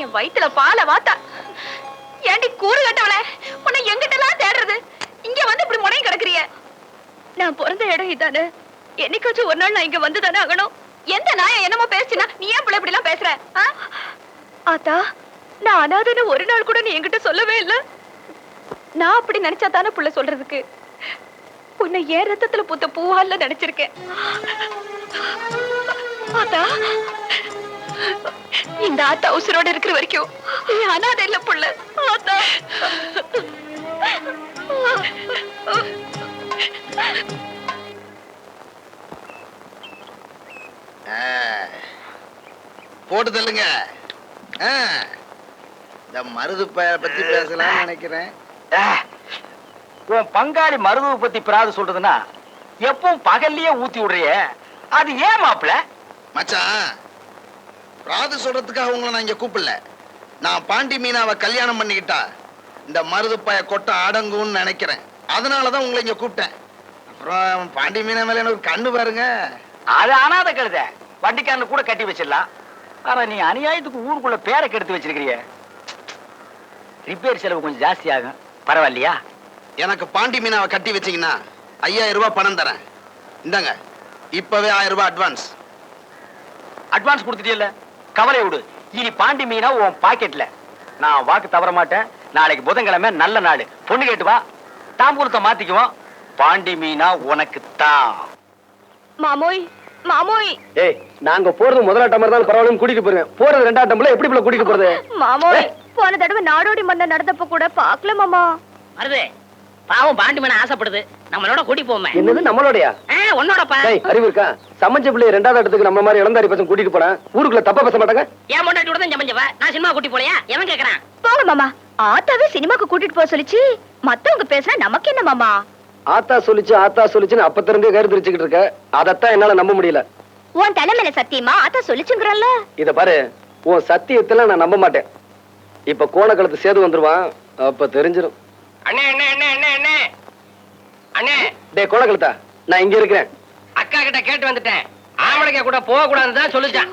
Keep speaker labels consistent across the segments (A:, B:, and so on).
A: என் வயித்துல பால வாத்தா. ஏண்டி கூறு கட்டவள, உன்னை எங்கிட்டலாம் தேடுறது? இங்க வந்து இப்படி முனை கிடக்குறிய. நான் பிறந்த இடம் இதானே, என்னைக்காச்சும் ஒரு நாள் நான் இங்க வந்து தானே ஆகணும். எந்த நாய என்னமோ பேசுனா நீ ஏன் பிள்ளை இப்படி எல்லாம் பேசுற? ஆத்தா, நான் அனாதன்னு ஒரு நாள் கூட நீ என்கிட்ட சொல்லவே இல்ல. நான் அப்படி நினைச்சா தானே புள்ள சொல்றதுக்கு. உன்னை ஏன் ரத்தத்துல பூத்த பூவால நினைச்சிருக்கேன். ஆத்தா, இந்த ஆத்தா உசுரோட இருக்கிற வரைக்கும் நீ அனாதை இல்ல புள்ள. ஆத்தா,
B: போட்டு தள்ளுங்க. இந்த மருது பத்தி பேசலாம்னு நினைக்கிறேன்.
C: உன் பங்காளி மருதுவை பத்தி பிராது சொல்றதுன்னா எப்பவும் பகல்லையே ஊத்தி விடுறிய, அது ஏன் மாப்பிள?
B: மச்சான், பிராது சொல்றதுக்காக உங்களை நான் இங்க கூப்பிடல. நான் பாண்டி மீனாவை கல்யாணம் பண்ணிக்கிட்டா இந்த மருது பய கொட்டை அடங்கும்னு நினைக்கிறேன். அதனாலதான் உங்களை இங்க கூப்பிட்டேன். அப்புறம் பாண்டி மீனா மேல எனக்கு கண்ணு பாருங்க.
C: அது அனாத கழுத, வண்டிக்காரனு கூட கட்டி வச்சிடலாம். ஆனா நீ அநியாயத்துக்கு ஊருக்குள்ள பேரை கெடுத்து வச்சிருக்கிறிய. ரிப்பேர் செலவு கொஞ்சம் ஜாஸ்தி ஆகும், பரவாயில்லையா?
B: எனக்கு பாண்டி மீனாவை கட்டி வச்சீங்கன்னா 5000 ரூபாய் பணம் தரேன். இந்தாங்க, இப்பவே 1000 ரூபாய் அட்வான்ஸ்.
C: அட்வான்ஸ் கொடுத்துட்டியல்ல, கவலை விடு. இனி பாண்டி மீனா உன் பாக்கெட்ல. நான் வாக்கு தவற மாட்டேன். நாளைக்கு புதன்கிழமை நல்ல நாள், பொண்ணு கேட்டு வா, தாம்பூலத்தை மாத்திக்குவோம். பாண்டி மீனா உனக்கு தான்.
A: மாமோய் மாமோய்,
D: ஏய், நாங்க போறது முதலாட்டம் மாதிரி தான் பரவாயில்ல, கூட்டிட்டு போறேன். போறது ரெண்டாட்டம்ல எப்படி போல கூட்டிட்டு போறது?
A: மாமோய், போன தடவை நாடோடி மன்ன நடந்தப்ப கூட பாக்கல மாமா.
E: வருது பாவம், பாண்டி மன ஆசைப்படுது, நம்மளோட கூட்டி போமே.
D: என்னது நம்மளோடயா?
E: உன்னோடப்பா.
D: அறிவு இருக்கா? சமஞ்ச பிள்ளை ரெண்டாவது இடத்துக்கு நம்ம மாதிரி இளந்தாரி பசங்க கூட்டிட்டு போனா ஊருக்குள்ள தப்பா பேச மாட்டாங்க.
E: ஏன் பொண்டாட்டி கூட தான் சமஞ்சவ, நான் சினிமா கூட்டி போலையா? எவன் கேக்குறான்?
A: போங்க மாமா, ஆத்தாவே சினிமாக்கு கூட்டிட்டு போக சொல்லிச்சு. மத்தவங்க பேசினா நமக்கு என்ன மாமா?
D: ஆத்தா சொல்லிச்சுன்னு அப்ப தெரிஞ்சே கருத்து தெரிச்சுக்கிட்டு இருக்க. அதத்தான் என்னால நம்ப முடியல.
A: உன் தலைமையில சத்தியமா ஆத்தா சொல்லிச்சுங்கறல்ல.
D: இத பாரு, உன் சத்தியத்தெல்லாம் நான் நம்ப மாட்டேன். இப்ப கோணக்களத்து சேது வந்துருவான், அப்ப தெரிஞ்சிடும்.
E: அண்ணே அண்ணே அண்ணே அண்ணே அண்ணே அண்ணே.
D: டேய் கோணக்களத்தா, நான் இங்க இருக்கிறேன்.
E: அக்கா கிட்ட கேட்டு வந்துட்டேன். ஆம்பளைக்க கூட போக கூடாதுன்னு தான் சொல்லிச்சான்.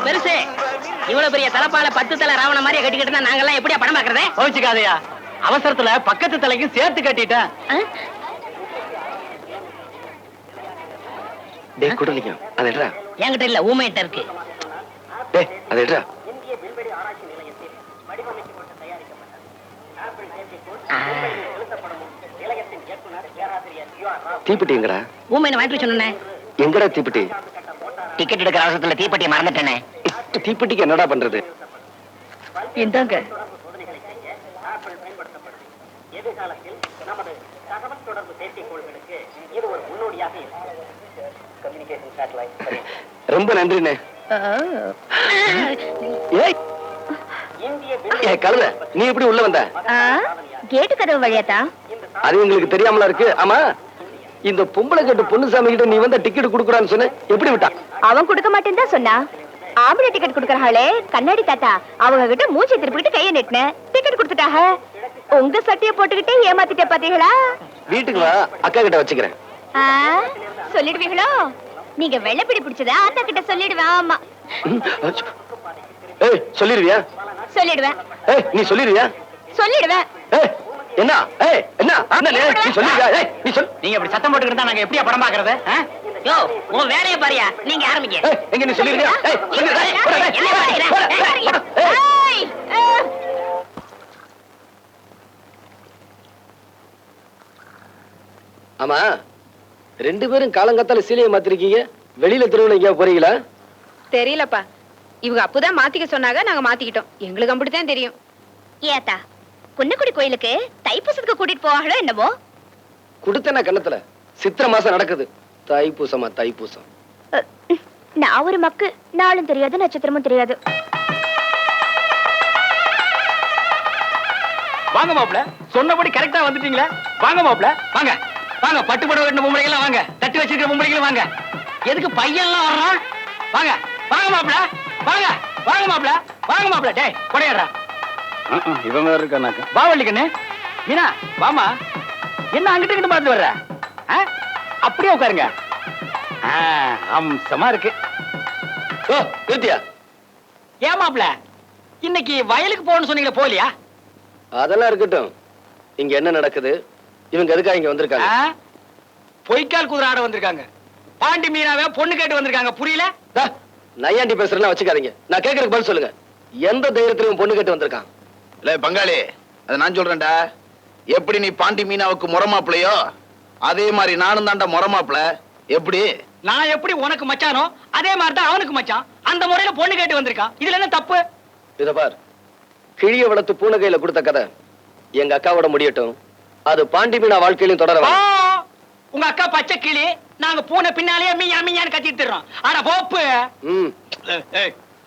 E: பெருசு, இவ்வளவு பெரிய தலப்பால 10 தலை ராவண மாதிரியே கட்டிக்கிட்டு தான் நாங்கெல்லாம் எப்படியா படம் பாக்குறதே?
C: கோவிச்சுக்காதையா, அவசரத்துல பக்கத்து தலைக்கும் சேர்த்து கட்டிட்டேன்.
D: டேய் குடலிங்க, அது எடுறா.
E: என்கிட்ட இல்ல, ஊமையிட்ட இருக்கு.
D: டேய் அது எடுறா. தீப்பெட்டி எங்கடா?
E: ஊமையின வாங்கிட்டு சொன்னேன்.
D: எங்கடா தீப்பெட்டி?
E: டிக்கெட் எடுக்கிற அவசரத்துல தீப்பெட்டியை மறந்துட்டேனே.
D: தீப்பெட்டிக்கு என்னடா பண்றது?
A: இந்தாங்க.
D: ரொம்ப நன்றிண்ணே. கழுத, நீ எப்படி உள்ள வந்த?
A: கேட்டு கதவு வழியாத்தா?
D: அது எங்களுக்கு தெரியாமலா இருக்கு. ஆமா, இந்த பொம்பளை கேட்டு பொண்ணுசாமி கிட்ட நீ வந்த டிக்கெட் குடுக்குறான்னு சொன்ன, எப்படி விட்டா?
A: அவன் கொடுக்க மாட்டேன்னு தான் சொன்னா. ஆம்பளை டிக்கெட் குடுக்கறாளே கண்ணாடி தாத்தா, அவங்க கிட்ட மூச்சை திருப்பிட்டு கைய நெட்டின டிக்கெட் கொடுத்துட்டாக. உங்க சட்டைய போட்டுக்கிட்டே ஏமாத்திட்ட பாத்தீங்களா?
D: வீட்டுக்கு வா, அக்கா கிட்ட வச்சுக்கிறேன்.
A: சொல்லிடுவீங்களோ? நீங்க வெள்ளப்பிடி பிடிச்சதா அத்தா கிட்ட சொல்லிடுவேன். ஆமா,
D: ஏய் சொல்லிடுவியா?
A: சொல்லிடுவேன்.
D: ஏய் நீ சொல்லிடுவியா?
A: சொல்லிடுவேன்.
D: ஏய் என்ன? ஏய் என்ன? நீ சொல்லிடுவியா? ஏய் நீ சொல்.
C: நீங்க அப்படி சத்தம் போட்டுக்கிட்டு இருந்தா நாங்க எப்படியா படம் பாக்குறது?
E: யோ, உன் வேலையை பாரியா, நீங்க ஆரம்பிங்க.
D: ஏய் எங்க நீ சொல்லிடுவியா? ஏய் ஆமா, 2 பேரும் காலங்காத்தால சீலையை மாத்திருக்கீங்க. வெளியில தெருவுல எங்கேயா போறீங்களா?
A: தெரியலப்பா, இவங்க அப்பதான் மாத்திக்க சொன்னாங்க, நாங்க மாத்திக்கிட்டோம். எங்களுக்கு அப்படித்தான் தெரியும். ஏத்தா, குன்னக்குடி கோயிலுக்கு தைப்பூசத்துக்கு கூட்டிட்டு போவாங்களோ என்னமோ?
D: குடுத்தன கண்ணத்துல சித்திரை மாசம் நடக்குது. தைப்பூசமா தைப்பூசம்?
A: நான் ஒரு மக்கு, நாளும் தெரியாது நட்சத்திரமும் தெரியாது.
C: வாங்க மாப்ள, சொன்னபடி கரெக்டா வந்துட்டீங்களா? வாங்க மாப்ள, வாங்க வாங்க. பட்டு படம் கட்டின பொம்பளைங்க எல்லாம் வாங்க, தட்டி வச்சிருக்கிற பொம்பளைங்க வாங்க. எதுக்கு பையன் எல்லாம் வர்றான்? வாங்க வாங்க மாப்ள, வாங்க வாங்க மாப்ள, வாங்க மாப்ள. டேய் கொடையாடுறா.
D: இவன் வேற இருக்கானாக்க.
C: பாவள்ளி கண்ணு, மீனா வாமா, என்ன அங்கிட்டு இங்கிட்டு பார்த்து வர்ற? ஆ? அப்படியே உட்காருங்க. அம்சமா இருக்கு.
D: ஓ நிறுத்தியா?
C: ஏமாப்ல, இன்னைக்கு வயலுக்கு போகணும்னு சொன்னீங்களே, போலியா?
D: அதெல்லாம் இருக்கட்டும். இங்க என்ன நடக்குது? இவங்க எதுக்காக இங்க வந்திருக்காங்க?
C: பொய்க்கால் குதிரை ஆட வந்திருக்காங்க. பாண்டி மீனாவே பொண்ணு கேட்டு வந்திருக்காங்க. புரியல?
D: நையாண்டி பேசுறேன்னா வச்சுக்காதீங்க. நான் கேட்கறதுக்கு பதில் சொல்லுங்க. எந்த தைரியத்திலும் பொண்ணு கேட்டு வந்திருக்கான்?
B: இல்ல பங்காளி, அதை நான் சொல்றேன்டா. எப்படி நீ பாண்டி மீனாவுக்கு முறமாப்பிளையோ அதே மாதிரி நானும் தாண்டா முறமாப்பிள. எப்படி?
C: நான் எப்படி உனக்கு மச்சானோ அதே மாதிரி தான் அவனுக்கு மச்சான். அந்த முறையில பொண்ணு கேட்டு வந்திருக்கான். இதுல என்ன தப்பு?
D: இத பார், கிழிய வளர்த்து பூனை கையில கொடுத்த கதை எங்க அக்காவோட முடியட்டும். அது பாண்டி மீனா வாழ்க்கையிலும் தொடர வேண்டாம்.
C: உங்க அக்கா பச்சை கிளி, நாங்க பூனை பின்னாலேயே மீயா மீயான்னு கத்திட்டு இருக்கோம். ஆனா போப்பு.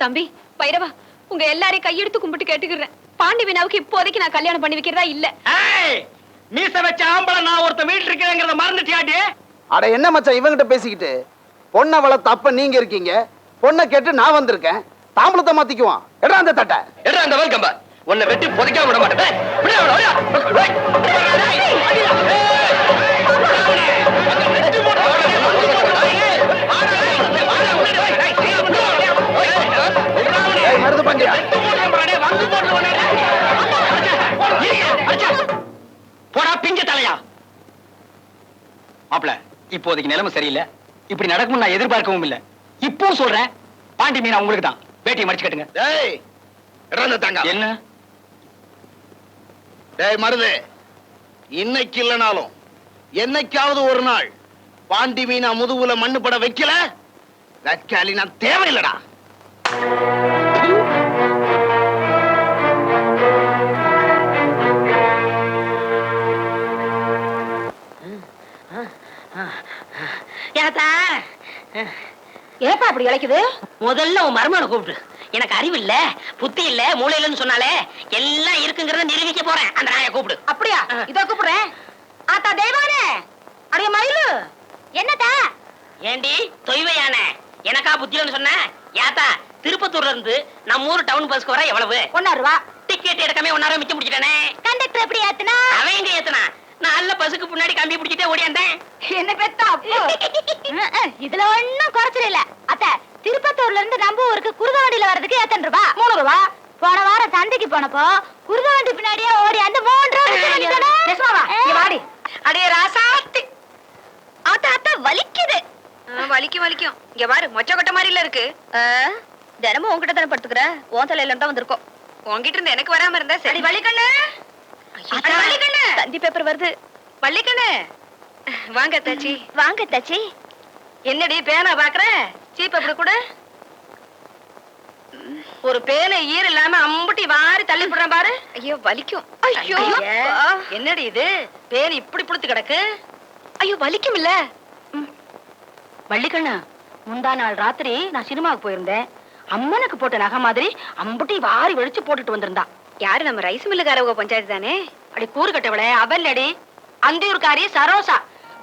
A: தம்பி பைரவா, உங்க எல்லாரையும் கையெடுத்து கும்பிட்டு கேட்டுக்கிறேன். பாண்டி மீனாவுக்கு இப்போதைக்கு நான் கல்யாணம் பண்ணி வைக்கிறதா இல்ல.
C: மீச வச்ச ஆம்பளை நான் ஒருத்த வீட்டு இருக்கிறேங்கிறத மறந்துட்டியாடி?
F: அட என்ன மச்சான் இவங்கிட்ட பேசிக்கிட்டு? பொண்ணை வளர்த்த அப்ப நீங்க இருக்கீங்க, பொண்ணை கேட்டு நான் வந்திருக்கேன். தாம்பளத்தை மாத்திக்குவான். எடா அந்த தட்டை,
D: எடா அந்த வெல்கம்ப. உன்னை வெட்டி பொதைக்காம விட மாட்டேன்.
F: மருது பண்டியா
C: போடா பிஞ்ச தலையா. மாப்ள, இப்போதைக்கு நிலைமை சரியில்லை. இப்படி நடக்கும் நான் எதிர்பார்க்கவும் இல்லை. இப்போ சொல்றேன், பாண்டி மீனா உங்களுக்கு தான். வேட்டியை மடிச்சு கட்டுங்க.
B: டேய் இறந்த தாங்க.
C: என்ன?
B: டேய் மருது, இன்னைக்கு இல்லனாலும் என்னைக்காவது ஒரு நாள் பாண்டி மீனா முதுகுல மண்ணு பட வைக்கல, தற்காலி நான் தேவையில்லடா.
A: ஏப்பா அப்படி இழைக்குது?
E: முதல்ல உன் மருமனை கூப்பிட்டு. எனக்கு அறிவு இல்ல, புத்தி இல்ல, மூளை இல்லன்னு சொன்னாலே எல்லாம் இருக்குங்கிறத நிரூபிக்க போறேன். அந்த நாயை கூப்பிடு.
A: அப்படியா? இதோ கூப்பிடுறேன். ஆத்தா தெய்வானே, அடைய மயிலு, என்னத்தா?
E: ஏண்டி தொய்வையானே, எனக்கா புத்தின்னு சொன்ன? யாத்தா, திருப்பத்தூர்ல இருந்து நம்ம ஊர் டவுன் பஸ்க்கு வர எவ்வளவு?
A: 1 ரூபா.
E: டிக்கெட் எடுக்காம 1 hour மிச்சம் பிடிச்சிட்டானே.
A: கண்டக்டர் எப்படி ஏத்துனா?
E: அவன் எங்க ஏத்துனா? நல்ல பஸ்ஸுக்கு முன்னாடி கம்பி பிடிச்சிட்டே ஓடியாந்தேன்.
A: என்ன பெத்தா அப்போ? இதுல ஒண்ணும் குறைச்சல் இல்ல. அத்தை, திருப்பத்தூர்ல இருந்து நம்ம ஊருக்கு குருதவண்டியில வர்றதுக்கு எத்தனை ரூபா? 3 ரூபா. போன வாரம் சந்தைக்கு போனப்போ குருதவண்டி பின்னாடியே ஓடி அந்த 3 ரூபா. வாடி அடைய ராசாத்தி. ஆத்தா ஆத்தா வலிக்குது. வலிக்கும். இங்க பாரு, மொச்ச கொட்டை மாதிரில இருக்கு. தினமும் உன்கிட்ட தானே படுத்துக்கிற, உன் தலையில தான் வந்திருக்கோம். உன்கிட்ட இருந்து எனக்கு வராம இருந்தா சரி. வலிக்கண்ணு, தந்தி பேப்பர் வருது. வள்ளிக்கண்ணு, வாங்க தாச்சி. வாங்க தாச்சி. என்னடி பேனா பாக்குற? சீப் அப்படி கூட ஒரு பேனை ஈர இல்லாம அம்புட்டி வாரி தள்ளி போடுறேன் பாரு. ஐயோ வலிக்கும். ஐயோ என்னடி இது, பேன் இப்படி புடித்து கிடக்கு. ஐயோ வலிக்கும் இல்ல. வள்ளிக்கண்ணு, முந்தா நாள் ராத்திரி நான் சினிமாவுக்கு போயிருந்தேன். அம்மனுக்கு போட்ட நகை மாதிரி அம்புட்டி வாரி வெடிச்சு போட்டுட்டு வந்திருந்தா. யாரு? நம்ம ரைஸ் மில்லுக்காரவங்க பஞ்சாயத்து தானே? அடி கூறு கட்டவளே, அவல்லடி அந்தியூர்காரி சரோசா.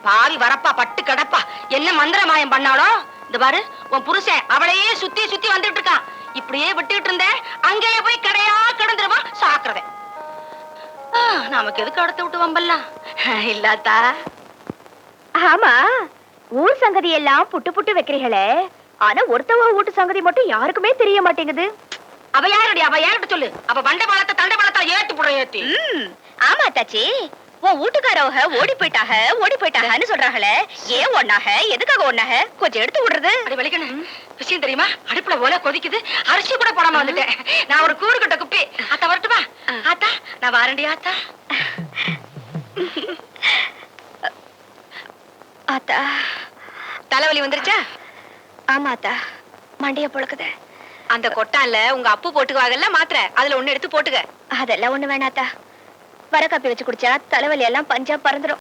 A: பாவி வரப்பா பட்டு கடப்பா. என்ன மந்திர மாயம் பண்ணாலோ? இந்த பாரு, உன் புருஷன் அவளையே சுத்தி சுத்தி வந்துட்டு இருக்கான். இப்படியே விட்டுட்டு இருந்தேன், அங்கேயே போய் கடையா கிடந்துருவா. சாக்குறத நமக்கு எதுக்கு அடுத்து விட்டு வம்பல்லாம் இல்லாத்தா? ஆமா, ஊர் சங்கதி எல்லாம் புட்டு புட்டு வைக்கிறீங்களே, ஆனா ஒருத்தவ வீட்டு சங்கதி மட்டும் யாருக்குமே தெரிய மாட்டேங்குது. அவ யாரடி? அவ யார்கிட்ட சொல்லு. அவ வண்ட பாலத்தை தண்டை பாலத்தை ஏத்து போட ஏத்தி. ஆமா தாச்சி, உன் வீட்டுக்காரவங்க ஓடி போயிட்டாங்கன்னு சொல்றாங்களே. ஏன் ஒண்ணாக, எதுக்காக ஒண்ணாக? கொஞ்சம் எடுத்து விடுறது. அப்படி வலிக்கணும். விஷயம் தெரியுமா? அடுப்புல ஓலை கொதிக்குது, அரிசி கூட போடாம வந்துட்டேன். நான் ஒரு கூறு கட்ட குப்பி. ஆத்தா வரட்டுமா? ஆத்தா நான் வாரண்டி. ஆத்தா ஆத்தா தலைவலி வந்துருச்சா? ஆமா ஆத்தா, மண்டைய பொழுக்குது. அந்த கொட்டான்ல உங்க அப்பு போட்டுக்குவாங்கல்ல மாத்திரை, அதுல ஒண்ணு எடுத்து போட்டுக்க. அதெல்லாம் ஒண்ணு வேணாத்தா, வர காப்பி வச்சு குடிச்சா தலைவலி எல்லாம் பஞ்சா பறந்துடும்.